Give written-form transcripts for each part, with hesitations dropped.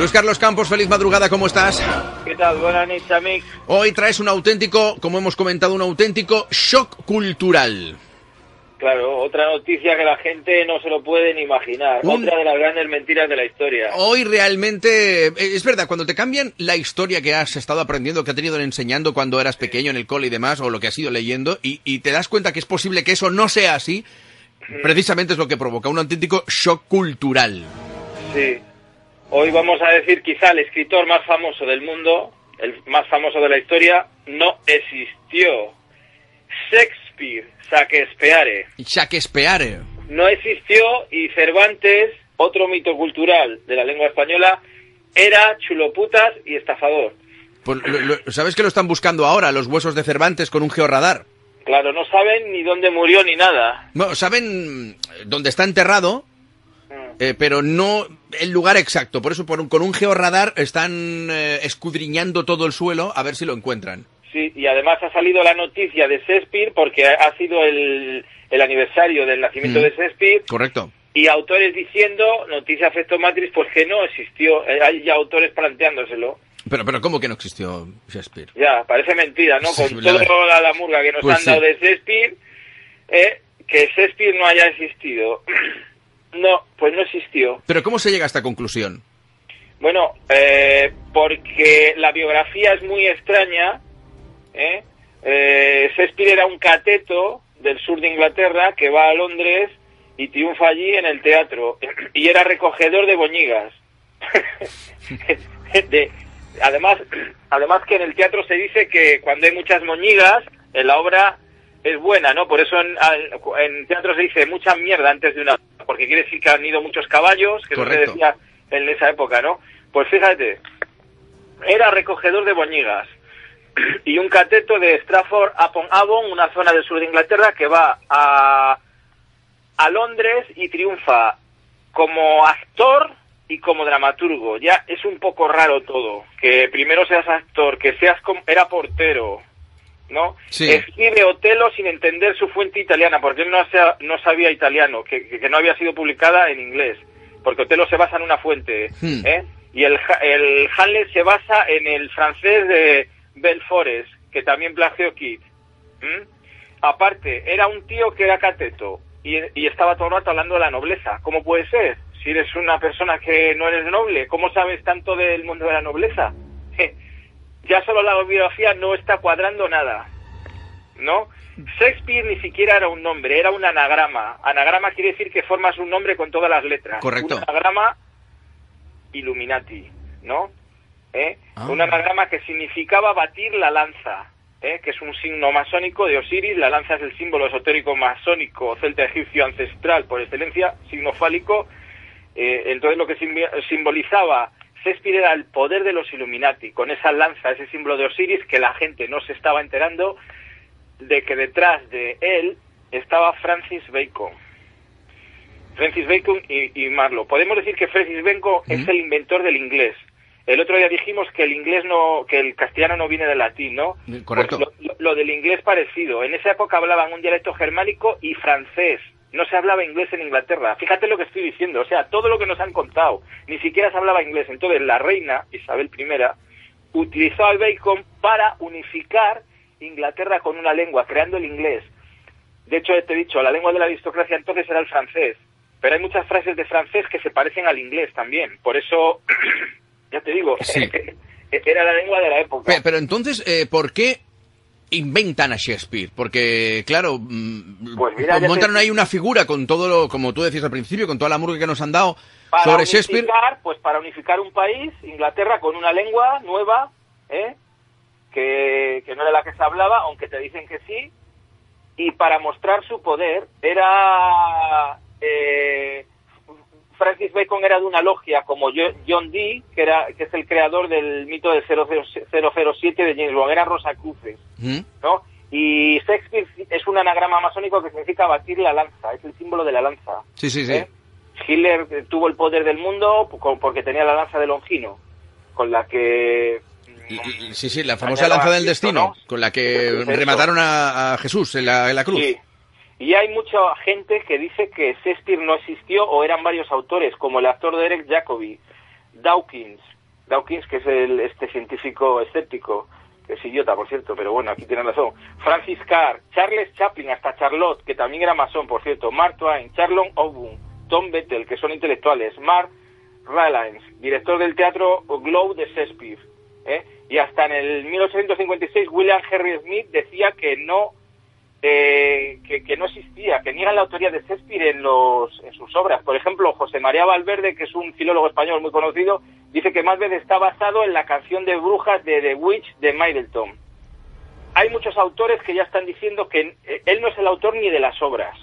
Luis Carlos Campos, feliz madrugada, ¿cómo estás? ¿Qué tal? Buenas noches, amigo. Hoy traes un auténtico, como hemos comentado, un auténtico shock cultural. Claro, otra noticia que la gente no se lo puede ni imaginar. Otra de las grandes mentiras de la historia. Hoy realmente, es verdad, cuando te cambian la historia que has estado aprendiendo, que te han ido enseñando cuando eras pequeño en el cole y demás, o lo que has ido leyendo, y te das cuenta que es posible que eso no sea así, precisamente es lo que provoca un auténtico shock cultural. Sí. Hoy vamos a decir quizá el escritor más famoso del mundo, el más famoso de la historia, no existió. Shakespeare. No existió, y Cervantes, otro mito cultural de la lengua española, era chuloputas y estafador. Pues, ¿sabes que lo están buscando ahora, los huesos de Cervantes, con un georradar? Claro, no saben ni dónde murió ni nada. No, saben dónde está enterrado, pero no el lugar exacto. Por eso con un georradar están escudriñando todo el suelo a ver si lo encuentran. Sí, y además ha salido la noticia de Shakespeare porque ha sido el aniversario del nacimiento de Shakespeare. Correcto. Y autores diciendo, noticia efecto Matrix, pues que no existió. Hay ya autores planteándoselo. Pero ¿cómo que no existió Shakespeare? Ya, parece mentira, ¿no? Con toda la murga que nos han dado de Shakespeare, que Shakespeare no haya existido. No, pues no existió. ¿Pero cómo se llega a esta conclusión? Bueno, porque la biografía es muy extraña. Shakespeare era un cateto del sur de Inglaterra que va a Londres y triunfa allí en el teatro, y era recogedor de boñigas. Además que en el teatro se dice que cuando hay muchas moñigas la obra es buena, ¿no? Por eso en teatro se dice mucha mierda antes de una, porque quiere decir que han ido muchos caballos, que Correcto. se decía en esa época, ¿no? Pues fíjate, era recogedor de boñigas y un cateto de Stratford-upon-Avon, una zona del sur de Inglaterra, que va a Londres y triunfa como actor y como dramaturgo. Ya es un poco raro todo, que primero seas actor, que seas era portero, ¿no? Sí. Escribe Otelo sin entender su fuente italiana, porque él no sabía italiano, que no había sido publicada en inglés, porque Otelo se basa en una fuente, y el Hamlet se basa en el francés de Belfort, que también plagió Keats. Aparte, era un tío que era cateto y estaba todo el rato hablando de la nobleza. ¿Cómo puede ser? Si eres una persona que no eres noble, ¿cómo sabes tanto del mundo de la nobleza? Ya solo la biografía no está cuadrando nada, ¿no? Shakespeare ni siquiera era un nombre, era un anagrama. Anagrama quiere decir que formas un nombre con todas las letras. Correcto. Un anagrama Illuminati, ¿no? Un anagrama que significaba batir la lanza, que es un signo masónico de Osiris. La lanza es el símbolo esotérico masónico celta egipcio ancestral por excelencia, signo fálico. Entonces lo que simbolizaba Shakespeare era el poder de los Illuminati, con esa lanza, ese símbolo de Osiris, que la gente no se estaba enterando de que detrás de él estaba Francis Bacon. Francis Bacon y Marlowe. Podemos decir que Francis Bacon es el inventor del inglés. El otro día dijimos que que el castellano no viene del latín, ¿no? Correcto. Pues lo del inglés parecido. En esa época hablaban un dialecto germánico y francés. No se hablaba inglés en Inglaterra. Fíjate lo que estoy diciendo. O sea, todo lo que nos han contado, ni siquiera se hablaba inglés. Entonces la reina Isabel I utilizó al Bacon para unificar Inglaterra con una lengua, creando el inglés. De hecho, te he dicho, la lengua de la aristocracia entonces era el francés. Pero hay muchas frases de francés que se parecen al inglés también. Por eso, ya te digo, sí. Era la lengua de la época. Pero entonces, ¿por qué inventan a Shakespeare? Porque, claro, pues mira, montaron ahí una figura con todo lo, como tú decías al principio, con toda la murga que nos han dado sobre Shakespeare. Pues para unificar un país, Inglaterra, con una lengua nueva, que no era la que se hablaba, aunque te dicen que sí, y para mostrar su poder. Era Francis Bacon era de una logia como John Dee, que es el creador del mito del 007 de James Bond, eran Rosacruces, ¿no? Y Shakespeare es un anagrama masónico que significa batir la lanza, es el símbolo de la lanza. Sí. Hitler tuvo el poder del mundo porque tenía la lanza de Longino, con la que... Sí, la famosa lanza del destino, ¿no? Con la que remataron a Jesús en la cruz. Sí. Y hay mucha gente que dice que Shakespeare no existió, o eran varios autores, como el actor Derek Jacobi. Dawkins, que es este científico escéptico, que es idiota, por cierto, pero bueno, aquí tienen razón. Francis Carr, Charles Chaplin, hasta Charlotte, que también era masón, por cierto, Mark Twain, Charlton Heston, Tom Bettel, que son intelectuales, Mark Rylance, director del teatro Globe de Shakespeare, y hasta en el 1856 William Henry Smith decía que no existía, que niegan la autoría de Shakespeare en sus obras. Por ejemplo, José María Valverde, que es un filólogo español muy conocido, dice que Macbeth está basado en la canción de brujas de The Witch de Middleton. Hay muchos autores que ya están diciendo que él no es el autor ni de las obras.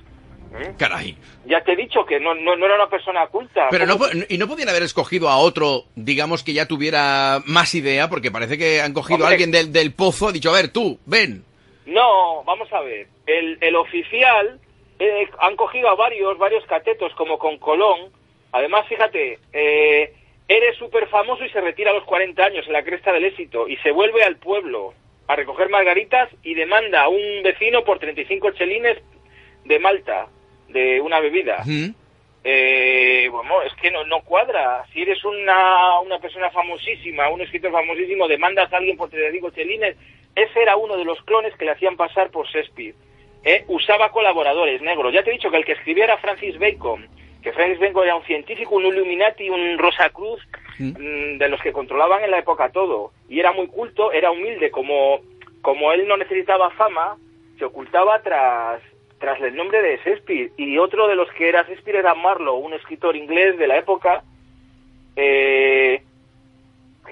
Caray. Ya te he dicho que no era una persona culta. Pero no podían haber escogido a otro, digamos, que ya tuviera más idea, porque parece que han cogido a alguien del pozo, ha dicho, a ver, tú, ven. No, vamos a ver. El oficial, han cogido a varios catetos, como con Colón. Además, fíjate, eres súper famoso y se retira a los 40 años en la cresta del éxito y se vuelve al pueblo a recoger margaritas y demanda a un vecino por 35 chelines de Malta, de una bebida. Bueno, es que no cuadra. Si eres una persona famosísima, un escritor famosísimo, demandas a alguien por 35 chelines. Ese era uno de los clones que le hacían pasar por Shakespeare. Usaba colaboradores negros. Ya te he dicho que el que escribía era Francis Bacon, que Francis Bacon era un científico, un Illuminati, un Rosacruz, de los que controlaban en la época todo. Y era muy culto, era humilde. Como él no necesitaba fama, se ocultaba tras el nombre de Shakespeare. Y otro de los que era Shakespeare era Marlowe, un escritor inglés de la época,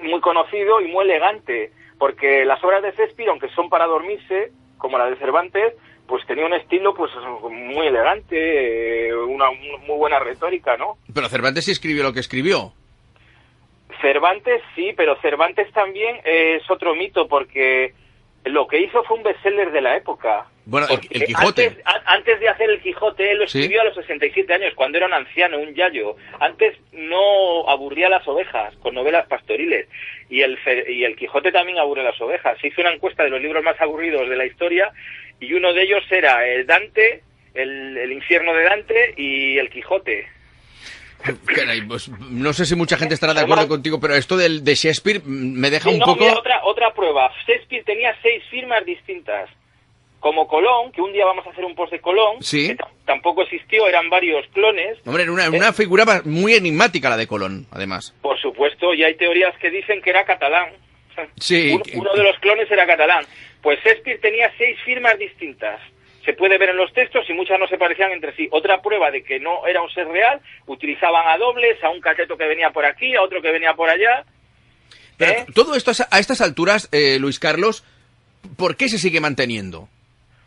muy conocido y muy elegante, porque las obras de Shakespeare, aunque son para dormirse, como la de Cervantes, pues tenía un estilo pues muy elegante, una muy buena retórica, ¿no? Pero Cervantes sí escribió lo que escribió. Cervantes sí, pero Cervantes también es otro mito, porque lo que hizo fue un bestseller de la época. Bueno, el Quijote. Antes de hacer el Quijote, él lo escribió a los 67 años, cuando era un anciano, un yayo. Antes no aburría a las ovejas con novelas pastoriles. Y el Quijote también aburre a las ovejas. Se hizo una encuesta de los libros más aburridos de la historia, y uno de ellos era el Dante, el infierno de Dante, y el Quijote. Caray, pues no sé si mucha gente estará de acuerdo contigo, pero esto de Shakespeare me deja un poco... Mira, otra prueba. Shakespeare tenía 6 firmas distintas. Como Colón, que un día vamos a hacer un post de Colón, ¿sí? Que tampoco existió, eran varios clones. Hombre, era una figura muy enigmática la de Colón, además. Por supuesto, y hay teorías que dicen que era catalán. Sí. Uno de los clones era catalán. Pues Shakespeare tenía 6 firmas distintas. Se puede ver en los textos y muchas no se parecían entre sí. Otra prueba de que no era un ser real, utilizaban a dobles, a un cateto que venía por aquí, a otro que venía por allá. Pero todo esto a estas alturas, Luis Carlos, ¿por qué se sigue manteniendo?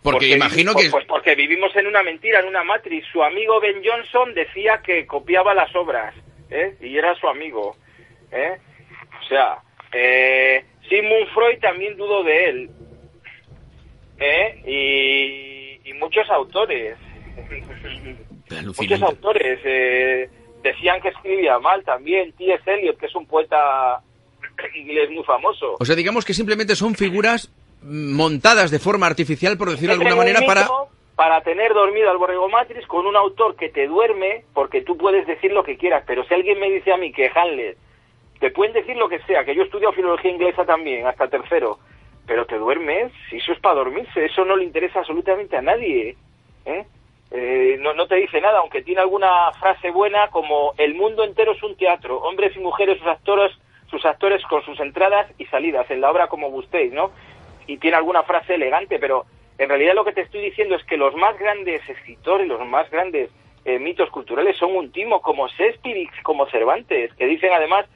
Porque imagino que... Pues porque vivimos en una mentira, en una matriz. Su amigo Ben Jonson decía que copiaba las obras, y era su amigo. O sea, Sigmund Freud también dudó de él. Y muchos autores. Muchos autores decían que escribía mal también. T.S. Eliot, que es un poeta inglés muy famoso. O sea, digamos que simplemente son figuras montadas de forma artificial, por decirlo de alguna manera, para tener dormido al borrego matriz con un autor que te duerme, porque tú puedes decir lo que quieras, pero si alguien me dice a mí que Hamlet, te pueden decir lo que sea, que yo he estudiado filología inglesa también, hasta tercero, pero te duermes, si eso es para dormirse, eso no le interesa absolutamente a nadie, no te dice nada, aunque tiene alguna frase buena como el mundo entero es un teatro, hombres y mujeres, sus actores con sus entradas y salidas, en la obra como gustéis, ¿no? Y tiene alguna frase elegante, pero en realidad lo que te estoy diciendo es que los más grandes escritores, los más grandes mitos culturales son un timo, como Shakespeare y como Cervantes, que dicen además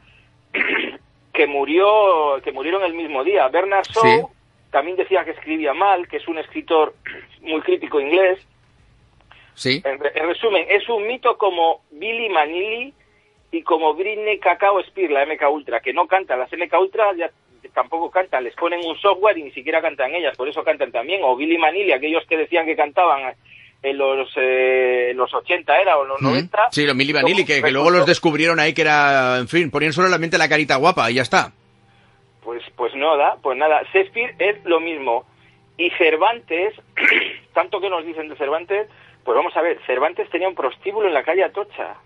que murieron el mismo día. Bernard Shaw también decía que escribía mal, que es un escritor muy crítico inglés. Sí. En resumen, es un mito como Billy Manili y como Britney Cacao Spears, la MK Ultra, que no cantan. Las MK Ultra ya tampoco cantan, les ponen un software y ni siquiera cantan ellas, por eso cantan también. O Billy Manili, aquellos que decían que cantaban en los 80 era, o los 90. Sí, los Billy Manili, que luego los descubrieron ahí, que era, en fin, ponían solamente la carita guapa y ya está. Pues nada. Shakespeare es lo mismo. Y Cervantes, tanto que nos dicen de Cervantes, pues vamos a ver, Cervantes tenía un prostíbulo en la calle Atocha.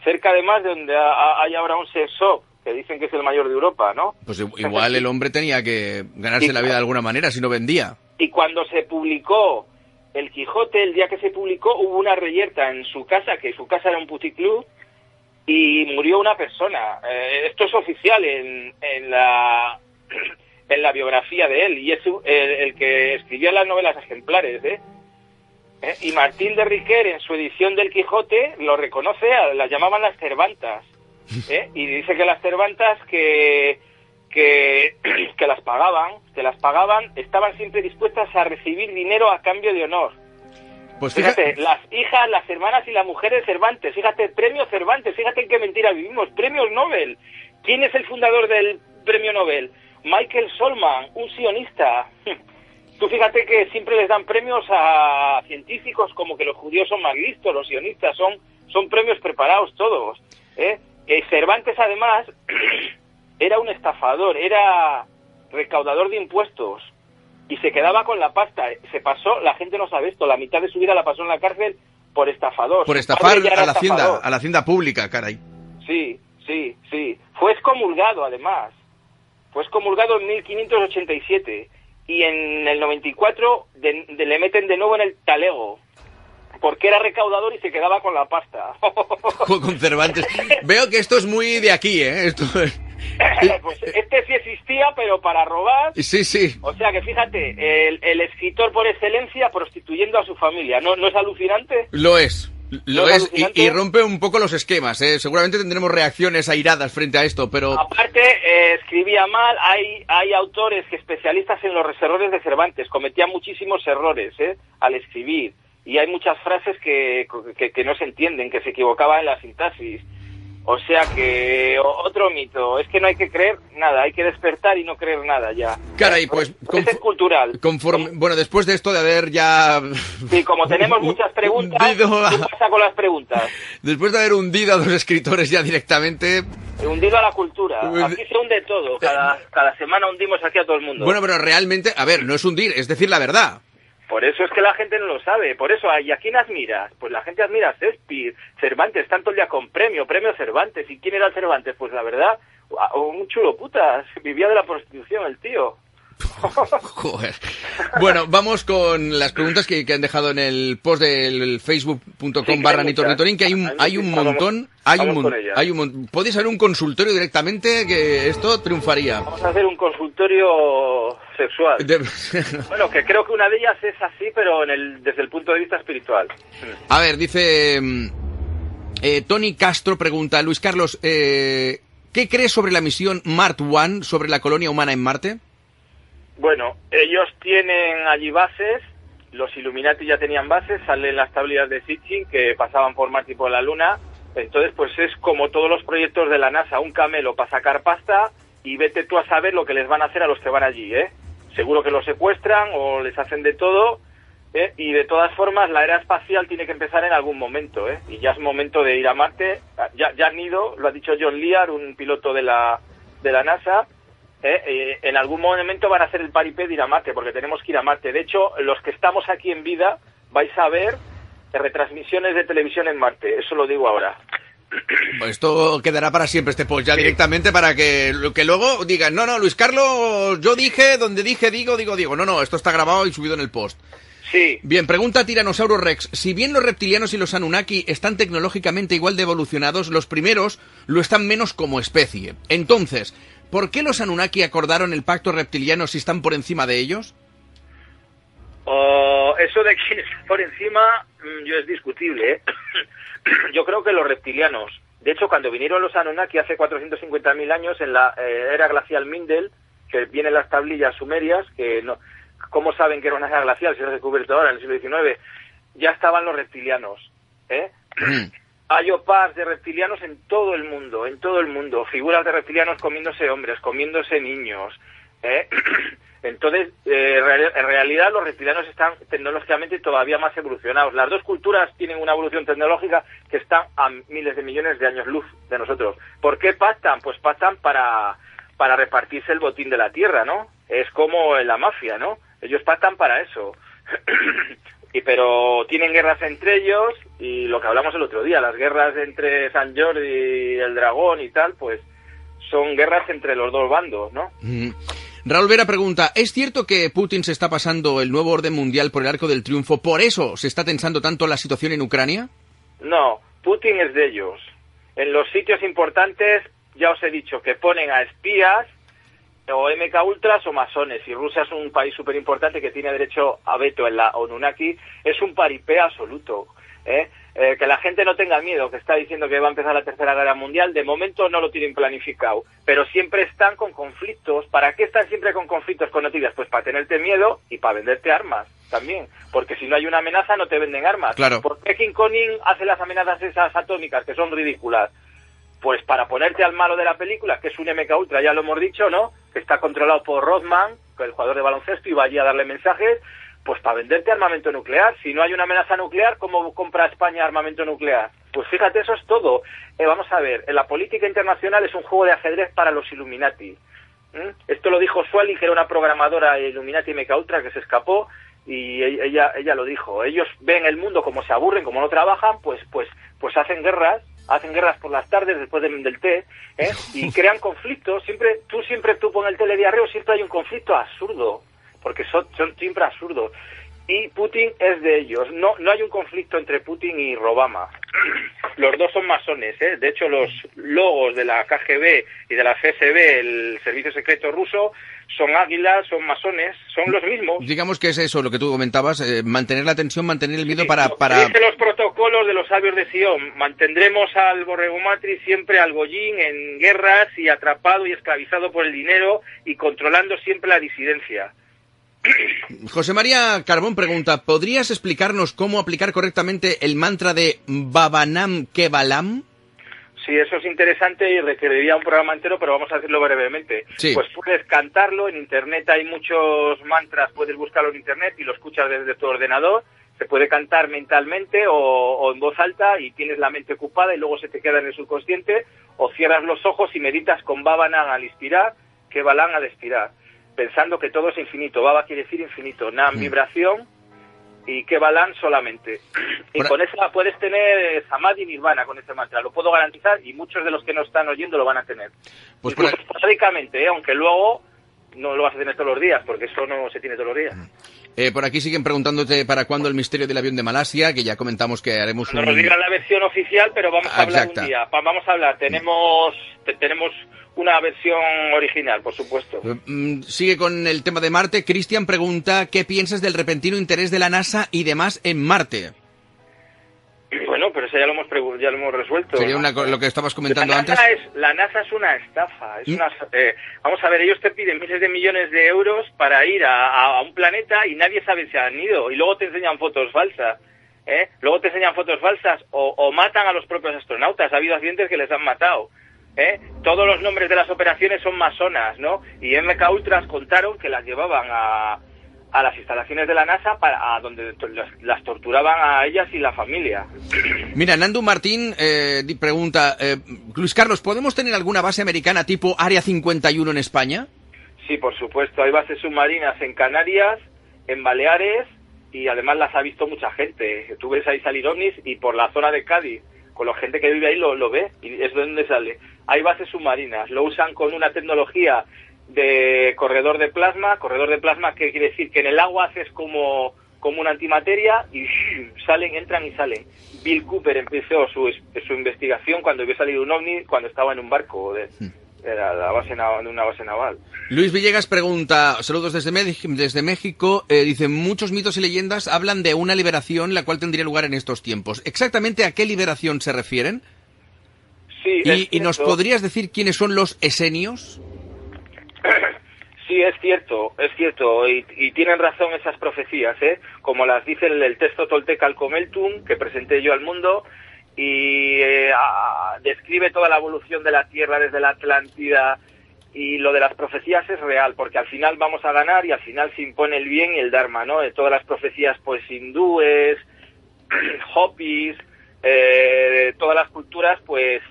Cerca además de donde hay ahora un sex shop, que dicen que es el mayor de Europa, ¿no? Pues igual el hombre tenía que ganarse la vida de alguna manera, si no vendía. Y cuando se publicó El Quijote, el día que se publicó, hubo una reyerta en su casa, que su casa era un puticlub, y murió una persona. Esto es oficial en la biografía de él, y es el que escribía las novelas ejemplares, Y Martín de Riquer, en su edición del Quijote, lo reconoce, las llamaban las Cervantas, y dice que las Cervantas que las pagaban, estaban siempre dispuestas a recibir dinero a cambio de honor. Pues fíjate, las hijas, las hermanas y las mujeres Cervantes, fíjate, premio Cervantes, fíjate en qué mentira vivimos, premios Nobel. ¿Quién es el fundador del premio Nobel? Michael Solman, un sionista. Tú fíjate que siempre les dan premios a científicos como que los judíos son más listos, los sionistas son premios preparados todos. Cervantes además era un estafador, era recaudador de impuestos y se quedaba con la pasta. Se pasó, la gente no sabe esto, la mitad de su vida la pasó en la cárcel por estafador. Por estafar a la hacienda pública, caray. Sí. Fue excomulgado además. Fue excomulgado en 1587 y en el 94 le meten de nuevo en el talego. Porque era recaudador y se quedaba con la pasta. Con Cervantes. Veo que esto es muy de aquí, Esto es... Pues este sí existía, pero para robar. Sí. O sea que fíjate, el escritor por excelencia prostituyendo a su familia. ¿No es alucinante? Lo es. Y rompe un poco los esquemas, Seguramente tendremos reacciones airadas frente a esto, pero... Aparte, escribía mal, hay autores especialistas en los errores de Cervantes, cometían muchísimos errores, al escribir, y hay muchas frases que no se entienden, que se equivocaban en la sintaxis. O sea que otro mito, es que no hay que creer nada, hay que despertar y no creer nada ya. Caray, pues es cultural. Bueno, después de esto de haber ya... Sí, como tenemos muchas preguntas, ¿qué pasa con las preguntas? Después de haber hundido a los escritores ya directamente... Hundido a la cultura, aquí se hunde todo, cada semana hundimos aquí a todo el mundo. Bueno, pero realmente, a ver, no es hundir, es decir la verdad. Por eso es que la gente no lo sabe, por eso, ¿y a quién admiras? Pues la gente admira a Shakespeare, Cervantes, tanto el día con premio Cervantes. ¿Y quién era el Cervantes? Pues la verdad, un chulo putas, vivía de la prostitución el tío. Joder. Bueno, vamos con las preguntas que han dejado en el post del facebook.com/NitorNitorin, que hay un montón. Podéis hacer un consultorio directamente, que esto triunfaría. Vamos a hacer un consultorio sexual. Bueno, que creo que una de ellas es así, pero desde el punto de vista espiritual. A ver, dice Tony Castro, pregunta, Luis Carlos, ¿qué crees sobre la misión Mart One, sobre la colonia humana en Marte? Bueno, ellos tienen allí bases, los Illuminati ya tenían bases, salen las tablillas de Sitchin que pasaban por Marte y por la Luna, entonces pues es como todos los proyectos de la NASA, un camelo para sacar pasta y vete tú a saber lo que les van a hacer a los que van allí, Seguro que los secuestran o les hacen de todo, y de todas formas la era espacial tiene que empezar en algún momento, y ya es momento de ir a Marte, ya han ido, lo ha dicho John Lear, un piloto de la NASA. En algún momento van a hacer el paripé de ir a Marte, porque tenemos que ir a Marte. De hecho, los que estamos aquí en vida vais a ver retransmisiones de televisión en Marte, eso lo digo ahora. Pues esto quedará para siempre este post, ya directamente, para que luego digan, no, Luis Carlos, yo dije, donde dije, digo. No, esto está grabado y subido en el post. Sí. Bien, pregunta Tiranosaurio Rex. Si bien los reptilianos y los Anunnaki están tecnológicamente igual de evolucionados, los primeros lo están menos como especie. Entonces, ¿por qué los Anunnaki acordaron el pacto reptiliano si están por encima de ellos? Eso de quién está por encima, yo es discutible, Yo creo que los reptilianos. De hecho, cuando vinieron los Anunnaki hace 450.000 años, en la era glacial Mindel, que vienen las tablillas sumerias, que no, ¿cómo saben que era una era glacial si se ha descubierto ahora, en el siglo XIX? Ya estaban los reptilianos, Hay OPAs de reptilianos en todo el mundo, figuras de reptilianos comiéndose hombres, comiéndose niños, Entonces, en realidad los reptilianos están tecnológicamente todavía más evolucionados. Las dos culturas tienen una evolución tecnológica que está a miles de millones de años luz de nosotros. ¿Por qué pactan? Pues pactan para repartirse el botín de la tierra, ¿no? Es como en la mafia, ¿no? Ellos pactan para eso. pero tienen guerras entre ellos, y lo que hablamos el otro día, las guerras entre San Jordi y el Dragón y tal, pues son guerras entre los dos bandos, ¿no? Raúl Vera pregunta, ¿es cierto que Putin se está pasando el nuevo orden mundial por el arco del triunfo? ¿Por eso se está tensando tanto la situación en Ucrania? No, Putin es de ellos. En los sitios importantes, ya os he dicho, que ponen a espías, o MK Ultras o masones, y Rusia es un país súper importante que tiene derecho a veto en la ONUNACI, es un paripé absoluto, que la gente no tenga miedo, que está diciendo que va a empezar la Tercera Guerra Mundial, de momento no lo tienen planificado, pero siempre están con conflictos. ¿Para qué están siempre con conflictos con noticias? Pues para tenerte miedo y para venderte armas también, porque si no hay una amenaza no te venden armas. Claro. ¿Por qué King Koning hace las amenazas esas atómicas, que son ridículas? Pues para ponerte al malo de la película, que es un MK Ultra, ya lo hemos dicho, ¿no? Que está controlado por Rodman, el jugador de baloncesto, y va allí a darle mensajes, pues para venderte armamento nuclear. Si no hay una amenaza nuclear, ¿cómo compra España armamento nuclear? Pues fíjate, eso es todo. Vamos a ver, la política internacional es un juego de ajedrez para los Illuminati. Esto lo dijo Swally, que era una programadora Illuminati MK Ultra que se escapó, y ella lo dijo. Ellos ven el mundo, como se aburren, como no trabajan, pues hacen guerras por las tardes después del té, y crean conflictos. Siempre tú pon el telediario, siempre hay un conflicto absurdo, porque son siempre absurdos. Y Putin es de ellos. No hay un conflicto entre Putin y Obama. Los dos son masones, De hecho, los logos de la KGB y de la FSB, el servicio secreto ruso, son águilas, son masones, son los mismos. Digamos que es eso lo que tú comentabas, mantener la tensión, mantener el miedo Sí, para... Dice los protocolos de los sabios de Sion: mantendremos al Borrego Matrix siempre al Gollín en guerras y atrapado y esclavizado por el dinero y controlando siempre la disidencia. José María Carbón pregunta, ¿podrías explicarnos cómo aplicar correctamente el mantra de Bhavanam Kevalam? Sí, eso es interesante y requeriría un programa entero, pero vamos a hacerlo brevemente. Sí. Pues puedes cantarlo, en internet hay muchos mantras, puedes buscarlo en internet y lo escuchas desde tu ordenador. Se puede cantar mentalmente o en voz alta, y tienes la mente ocupada y luego se te queda en el subconsciente, o cierras los ojos y meditas con Bhavanam al inspirar, Kevalam al expirar, pensando que todo es infinito. Baba quiere decir infinito, Nam vibración y Kevalam solamente. Y con esa puedes tener Samadhi Nirvana con ese mantra, lo puedo garantizar, y muchos de los que nos están oyendo lo van a tener. Pues incluso esporádicamente, aunque luego no lo vas a tener todos los días, porque eso no se tiene todos los días. Por aquí siguen preguntándote para cuándo el misterio del avión de Malasia, que ya comentamos que haremos no nos digan la versión oficial, pero vamos a hablar un día. Vamos a hablar, tenemos una versión original, por supuesto. Sigue con el tema de Marte. Cristian pregunta, ¿qué piensas del repentino interés de la NASA y demás en Marte? Bueno, pero eso ya lo hemos resuelto. Sería lo que estabas comentando antes. La NASA es una estafa. Vamos a ver, ellos te piden miles de millones de euros para ir a un planeta y nadie sabe si han ido. Y luego te enseñan fotos falsas. Luego te enseñan fotos falsas o matan a los propios astronautas. Ha habido accidentes que les han matado. Todos los nombres de las operaciones son masonas, ¿no? Y MK Ultras contaron que las llevaban a las instalaciones de la NASA a donde las torturaban a ellas y la familia. Mira, Nandu Martín pregunta, Luis Carlos, ¿podemos tener alguna base americana tipo Área 51 en España? Sí, por supuesto. Hay bases submarinas en Canarias, en Baleares, y además las ha visto mucha gente. Tú ves ahí salir ovnis, y por la zona de Cádiz, con la gente que vive ahí lo ve, y es de donde sale. Hay bases submarinas, lo usan con una tecnología de corredor de plasma, que quiere decir que en el agua haces como una antimateria y entran y salen. Bill Cooper empezó su investigación cuando vio salir un ovni, cuando estaba en un barco de una base naval. Luis Villegas pregunta, saludos desde México, dice, muchos mitos y leyendas hablan de una liberación la cual tendría lugar en estos tiempos. ¿Exactamente a qué liberación se refieren? Sí, ¿Y nos podrías decir quiénes son los esenios? Sí, es cierto, y tienen razón esas profecías, como las dice el texto tolteca Alcomeltum, que presenté yo al mundo, y describe toda la evolución de la Tierra desde la Atlántida, y lo de las profecías es real, porque al final vamos a ganar y al final se impone el bien y el Dharma, ¿no? De todas las profecías, pues hindúes, hopis, todas las culturas, pues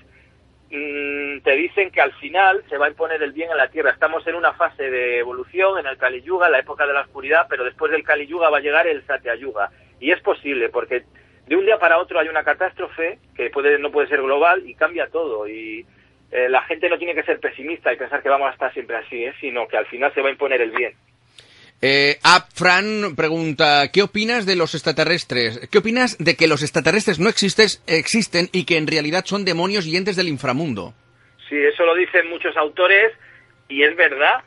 te dicen que al final se va a imponer el bien en la Tierra. Estamos en una fase de evolución, en el Kali Yuga, la época de la oscuridad, pero después del Kali Yuga va a llegar el Satya Yuga. Y es posible, porque de un día para otro hay una catástrofe que no puede ser global y cambia todo. Y la gente no tiene que ser pesimista y pensar que vamos a estar siempre así, sino que al final se va a imponer el bien. Fran pregunta, ¿qué opinas de los extraterrestres? ¿Qué opinas de que los extraterrestres no existen y que en realidad son demonios y entes del inframundo? Sí, eso lo dicen muchos autores y es verdad,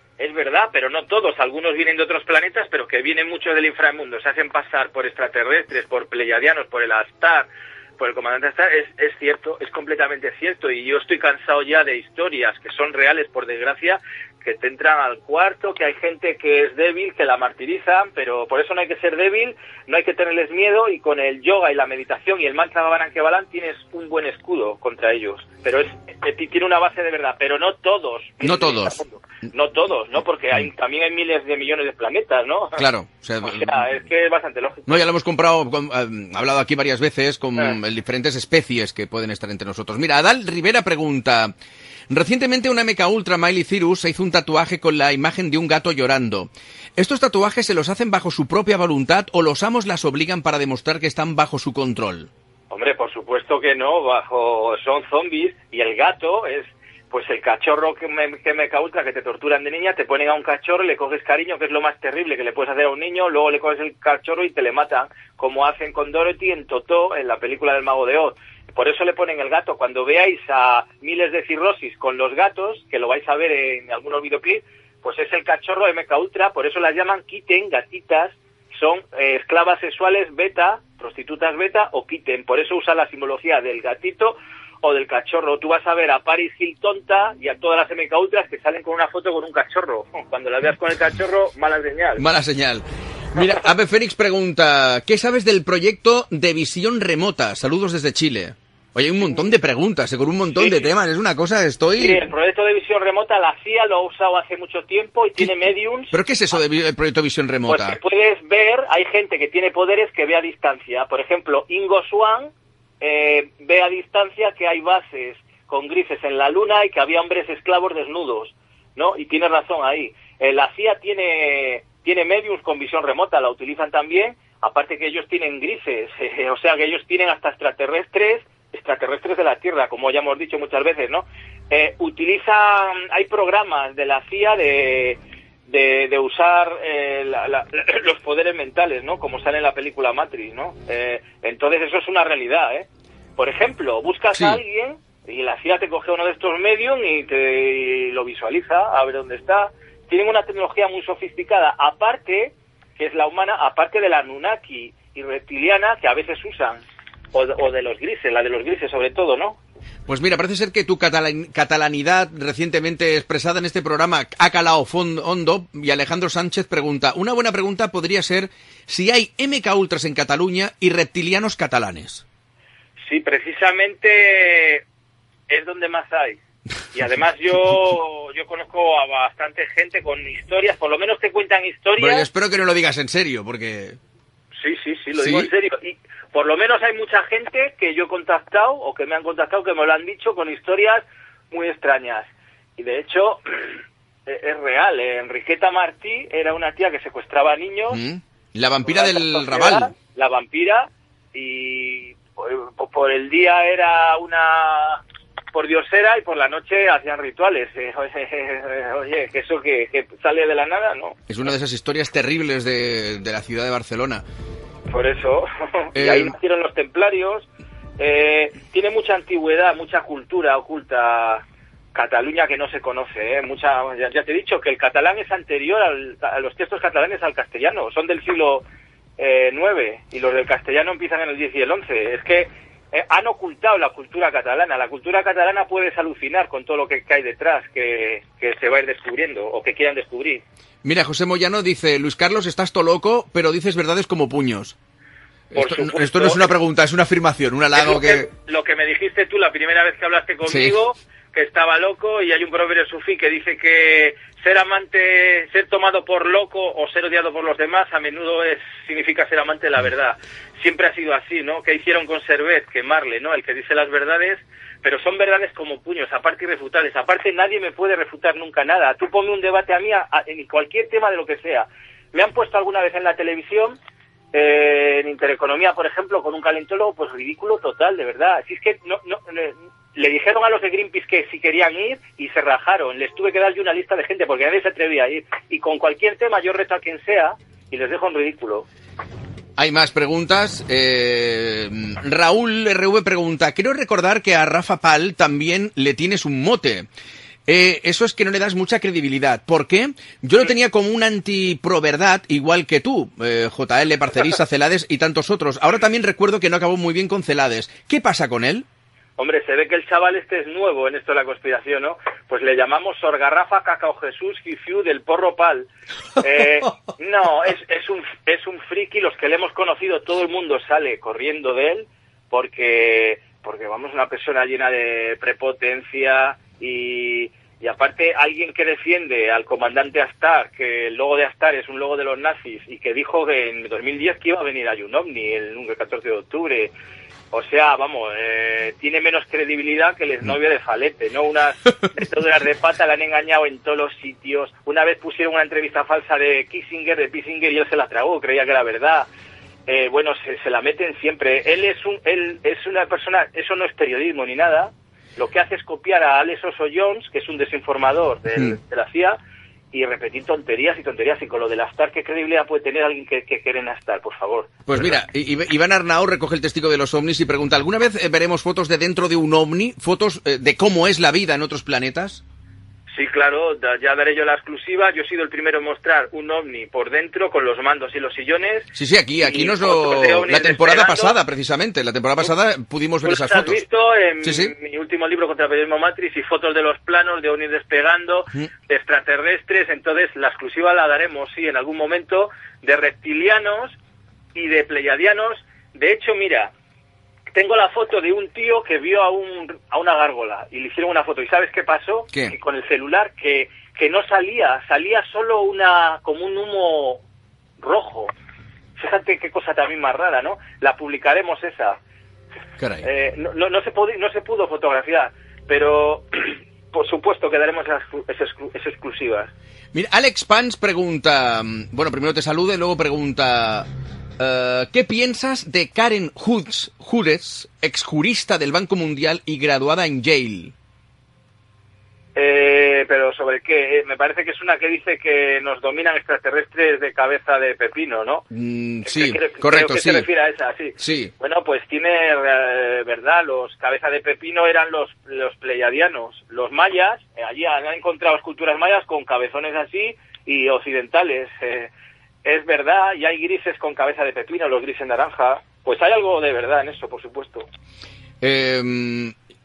pero no todos. Algunos vienen de otros planetas, pero que vienen muchos del inframundo. Se hacen pasar por extraterrestres, por pleiadianos, por el Astar, por el comandante Astar. Es cierto, es completamente cierto. Y yo estoy cansado ya de historias que son reales, por desgracia, que te entran al cuarto, que hay gente que es débil, que la martirizan, pero por eso no hay que ser débil, no hay que tenerles miedo, y con el yoga y la meditación y el mantra Bhavanan Kevalam tienes un buen escudo contra ellos. Pero tiene una base de verdad, pero no todos. No todos. No todos, ¿no? Porque también hay miles de millones de planetas, ¿no? Claro. O sea, es que es bastante lógico. No, ya lo hemos hablado aquí varias veces con diferentes especies que pueden estar entre nosotros. Mira, Adal Rivera pregunta... Recientemente una MKUltra Miley Cyrus se hizo un tatuaje con la imagen de un gato llorando. ¿Estos tatuajes se los hacen bajo su propia voluntad o los amos las obligan para demostrar que están bajo su control? Hombre, por supuesto que no, son zombies, y el gato es pues el cachorro que MKUltra que te torturan de niña, te ponen a un cachorro y le coges cariño, que es lo más terrible que le puedes hacer a un niño, luego le coges el cachorro y te le matan, como hacen con Dorothy en Totó, en la película del Mago de Oz. Por eso le ponen el gato. Cuando veáis a miles de cirrosis con los gatos, que lo vais a ver en algunos videoclips, pues es el cachorro de MKUltra, por eso las llaman kitten, gatitas, son esclavas sexuales beta, prostitutas beta o kitten, por eso usan la simbología del gatito o del cachorro. Tú vas a ver a Paris Hilton y a todas las MKUltras que salen con una foto con un cachorro. Cuando la veas con el cachorro, mala señal. Mala señal. Mira, Ave Fénix pregunta, ¿qué sabes del proyecto de visión remota? Saludos desde Chile. Oye, hay un montón de preguntas, con un montón de temas, es una cosa, Sí, el proyecto de visión remota, la CIA lo ha usado hace mucho tiempo y tiene mediums. ¿Pero qué es eso del proyecto de visión remota? Pues que puedes ver, hay gente que tiene poderes que ve a distancia. Por ejemplo, Ingo Swann ve a distancia que hay bases con grises en la luna y que había hombres esclavos desnudos, ¿no? Y tiene razón ahí. La CIA tiene mediums con visión remota, la utilizan también, aparte que ellos tienen grises, o sea que ellos tienen hasta extraterrestres de la Tierra, como ya hemos dicho muchas veces, ¿no? Hay programas de la CIA de usar los poderes mentales, ¿no? Como sale en la película Matrix, ¿no? Entonces eso es una realidad, ¿eh? Por ejemplo, buscas a alguien y la CIA te coge uno de estos medios y lo visualiza, a ver dónde está. Tienen una tecnología muy sofisticada, aparte, que es la humana, aparte de la Anunnaki y reptiliana, que a veces usan. O de los grises, la de los grises sobre todo, ¿no? Pues mira, parece ser que tu catalanidad recientemente expresada en este programa ha calado hondo, y Alejandro Sánchez pregunta, una buena pregunta podría ser si hay MKUltras en Cataluña y reptilianos catalanes. Sí, precisamente es donde más hay. Y además yo conozco a bastante gente con historias, por lo menos te cuentan historias. Bueno, yo espero que no lo digas en serio, porque... Sí, lo digo en serio. Y por lo menos hay mucha gente que yo he contactado o que me han contactado, que me lo han dicho, con historias muy extrañas. Y de hecho, es real. Enriqueta Martí era una tía que secuestraba a niños. La vampira del Raval. La vampira, y por el día era una pordiosera y por la noche hacían rituales. Oye, que eso que sale de la nada, ¿no? Es una de esas historias terribles de la ciudad de Barcelona. Por eso, y ahí nacieron los templarios. Tiene mucha antigüedad, mucha cultura oculta Cataluña que no se conoce, ya te he dicho que el catalán es anterior a los textos catalanes al castellano, son del siglo IX, y los del castellano empiezan en el X y el XI. Es que han ocultado la cultura catalana. La cultura catalana puedes alucinar con todo lo que hay detrás, que se va a ir descubriendo o que quieran descubrir. Mira, José Moyano dice, Luis Carlos, estás todo loco, pero dices verdades como puños. Esto no es una pregunta, es una afirmación, un halago lo que me dijiste tú la primera vez que hablaste conmigo, sí, que estaba loco, y hay un proverbio sufí que dice que ser tomado por loco o ser odiado por los demás a menudo significa ser amante de la verdad. Siempre ha sido así, ¿no? Que hicieron con Servet, quemarle, ¿no? El que dice las verdades, pero son verdades como puños, aparte irrefutables. Aparte nadie me puede refutar nunca nada. Tú ponme un debate a mí en cualquier tema de lo que sea. Me han puesto alguna vez en la televisión en Intereconomía, por ejemplo, con un calentólogo, pues ridículo total, de verdad. Si es que le dijeron a los de Greenpeace que si querían ir y se rajaron. Les tuve que dar yo una lista de gente porque nadie se atrevía a ir. Y con cualquier tema yo reto a quien sea y les dejo en ridículo. Hay más preguntas. Raúl RV pregunta, creo recordar que a Rafa Pal también le tienes un mote. Eso es que no le das mucha credibilidad. ¿Por qué? Yo lo tenía como un anti-pro-verdad, igual que tú, JL, Parcerisa, Celades y tantos otros. Ahora también recuerdo que no acabó muy bien con Celades. ¿Qué pasa con él? Hombre, se ve que el chaval este es nuevo en esto de la conspiración, ¿no? Pues le llamamos Sorgarrafa, Cacao Jesús, Gifiu del Porro Pal. No, es un friki, los que le hemos conocido, todo el mundo sale corriendo de él, porque vamos, una persona llena de prepotencia y aparte alguien que defiende al comandante Astar, que el logo de Astar es un logo de los nazis, y que dijo que en 2010 que iba a venir a Yunomni el 14 de octubre. O sea, vamos, tiene menos credibilidad que el exnovio de Falete, ¿no? Unas metodas de pata le han engañado en todos los sitios. Una vez pusieron una entrevista falsa de Kissinger, y él se la tragó, creía que era verdad. Bueno, se la meten siempre. Él es una persona, eso no es periodismo ni nada. Lo que hace es copiar a Alex Oso-Jones, que es un desinformador de la CIA, y repetir tonterías y tonterías. Y con lo del Astar, ¿qué credibilidad puede tener alguien que quiere en Astar, por favor? Pues mira, Iván Arnau recoge el testigo de los ovnis y pregunta, ¿alguna vez veremos fotos de dentro de un ovni? ¿Fotos de cómo es la vida en otros planetas? Sí, claro, ya daré yo la exclusiva. Yo he sido el primero en mostrar un ovni por dentro con los mandos y los sillones. Sí, aquí nos lo... La temporada pasada, precisamente. La temporada pasada pudimos ver esas fotos. Has visto en mi último libro contra el periodismo Matrix, y fotos de los planos de ovnis despegando, de extraterrestres. Entonces la exclusiva la daremos, sí, en algún momento, de reptilianos y de pleiadianos. De hecho, mira, tengo la foto de un tío que vio a una gárgola y le hicieron una foto. ¿Y sabes qué pasó? ¿Qué? Que con el celular que no salía solo como un humo rojo. Fíjate qué cosa también más rara, ¿no? La publicaremos esa. Caray. No se pudo fotografiar, pero por supuesto que daremos esas exclusivas. Mira, Alex Pans pregunta, bueno, primero te saluda y luego pregunta, ¿qué piensas de Karen Hughes, exjurista del Banco Mundial y graduada en Yale? Pero ¿sobre qué? Me parece que es una que dice que nos dominan extraterrestres de cabeza de pepino, ¿no? Sí, Creo correcto, que sí. se refiere a esa, sí. Sí. Bueno, pues tiene verdad, los cabeza de pepino eran los pleiadianos. Los mayas, allí han encontrado esculturas mayas con cabezones así y occidentales. Es verdad, y hay grises con cabeza de pepino, los grises naranja. Pues hay algo de verdad en eso, por supuesto.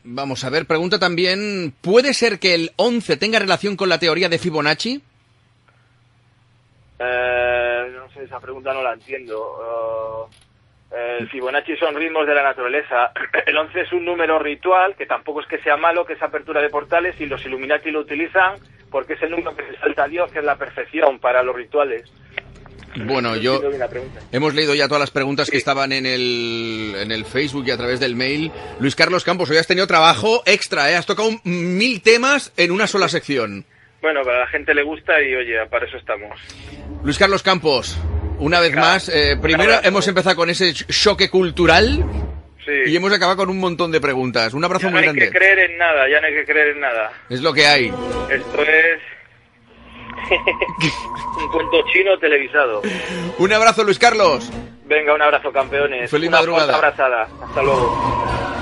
Vamos a ver, pregunta también, ¿puede ser que el 11 tenga relación con la teoría de Fibonacci? No sé, esa pregunta no la entiendo. El Fibonacci son ritmos de la naturaleza. El 11 es un número ritual, que tampoco es que sea malo, que es apertura de portales, y los Illuminati lo utilizan porque es el número que se salta a Dios, que es la perfección para los rituales. Bueno, hemos leído ya todas las preguntas que estaban en el Facebook y a través del mail. Luis Carlos Campos, hoy has tenido trabajo extra, ¿eh? Has tocado 1000 temas en una sola sección. Bueno, pero a la gente le gusta y, oye, para eso estamos. Luis Carlos Campos, una vez más, primero hemos empezado con ese choque cultural, sí, y hemos acabado con un montón de preguntas. Un abrazo muy grande. Ya no hay que creer en nada. Es lo que hay. Esto es un cuento chino televisado. Un abrazo, Luis Carlos. Venga, un abrazo, campeones. Feliz madrugada. Una abrazada. Hasta luego.